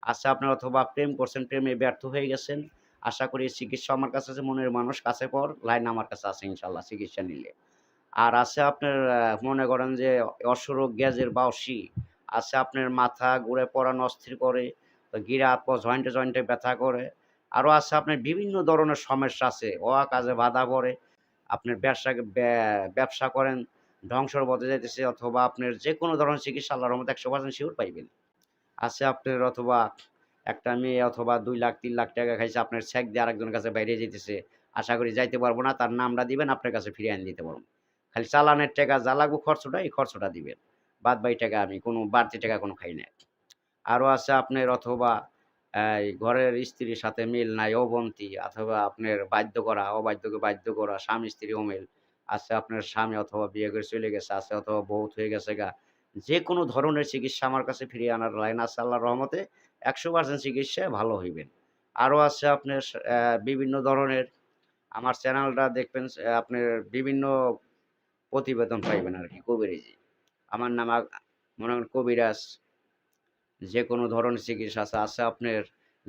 আছে আপনার অথবা প্রেম করছেন, প্রেমে ব্যর্থ হয়ে গেছেন। আশা করি চিকিৎসা আমার কাছে আছে, মনের মানুষ কাছে পড়, লাইন আমার কাছে আছে ইনশাআল্লাহ চিকিৎসা নিলে। আর আছে আপনার মনে করেন যে অসুরোগ গ্যাজের বাউসি, আছে আপনার মাথা ঘুরে পড়ানো অস্থির করে, তো গিরা হাত পা জয়েন্টে, জয়েন্টে ব্যথা করে। আরো আছে আপনার বিভিন্ন ধরনের সমস্যা আছে। কাজে বাধা পড়ে। আপনার ব্যবসা করেন, ধ্বংসর পথে যাইতেছে অথবা আপনার যেকোনো ধরনের চিকিৎসা আল্লাহর রহমতে ১০০% সিওর পাইবেন। আছে আপনার অথবা একটা মেয়ে অথবা ২ লাখ ৩ লাখ টাকা খাইছে আপনার চেক দিয়ে আরেকজনের কাছে বাইরে যাইতেছে। আশা করি যাইতে পারব না। তার নামটা দিবেন, আপনার কাছে ফিরিয়ে এনে দিতে পারব। খালি চালানের টাকা যা লাগবে খরচটা, এই খরচটা দিবেন। বাদ বাকি টাকা আমি কোনো বাড়তি টাকা কোনো খাই না। আরো আছে আপনার অথবা এই ঘরের স্ত্রীর সাথে মিল নাই, অবন্তি অথবা আপনার বাধ্য করা, অবাধ্যকে বাধ্য করা, স্বামী-স্ত্রী অমিল। আছে আপনার স্বামী অথবা বিয়ে করে চলে গেছে, আছে অথবা বহুত হয়ে গেছে গা। যেকোনো ধরনের চিকিৎসা আমার কাছে ফিরিয়ে আনার লাইন আছে আল্লাহর রহমতে। ১০০% চিকিৎসায় ভালো হইবেন। আরো আছে আপনার বিভিন্ন ধরনের আমার চ্যানেলটা দেখবেন আপনার বিভিন্ন প্রতিবেদন পাইবেন আরকি কবিরাজি। আমার নাম মনে করেন কবিরাজ। যেকোনো ধরনের চিকিৎসা আছে আপনার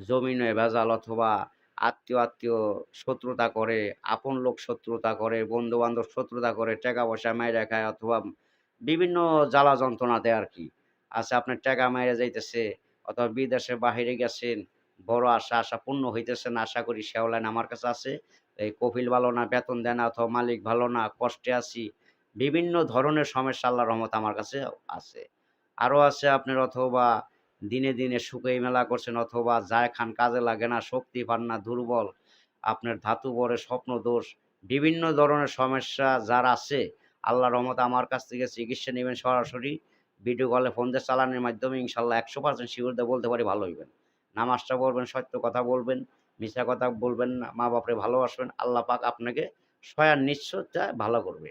জমিনে ভেজাল অথবা আত্মীয় শত্রুতা করে, আপন লোক শত্রুতা করে, বন্ধু-বান্ধব শত্রুতা করে, টাকা-পয়সা মাইরা খায় অথবা বিভিন্ন জ্বালা যন্ত্রণা দেয় আরকি। আচ্ছা আপনার টাকা মাইরা যাইতেছে অথবা বিদেশে বাহিরে গেছেন, বড় আশা পূর্ণ হইতেছে না। আশা করি সেও লাইন আমার কাছে আছে। এই কফিল ভালো না, বেতন দেয় না অথবা মালিক ভালো না, কষ্টে আছি। বিভিন্ন ধরনের সমস্যা আল্লাহর রহমতে আমার কাছে আছে। আরো আছে আপনার অথবা দিনে শুকাই মেলা করছেন অথবা যায় খান কাজে লাগে না, শক্তি পান না, দুর্বল, আপনার ধাতু পড়ে, স্বপ্নদোষ, বিভিন্ন ধরনের সমস্যা যার আছে, আল্লাহর রহমতে আমার কাছ থেকে চিকিৎসা নিবেন সরাসরি। ভিডিও কলে ফোন দিয়ে চালানের মাধ্যমে ইনশাআল্লাহ ১০০% সিওর দিয়ে বলতে পারি ভালো হইবেন। নামাজটা পড়বেন, সত্য কথা বলবেন, মিথ্যা কথা বলবেন না, মা-বাপরে ভালোবাসবেন। আল্লাহ পাক আপনাকে স্বয়ং নিশ্চয়তা ভালো করবে।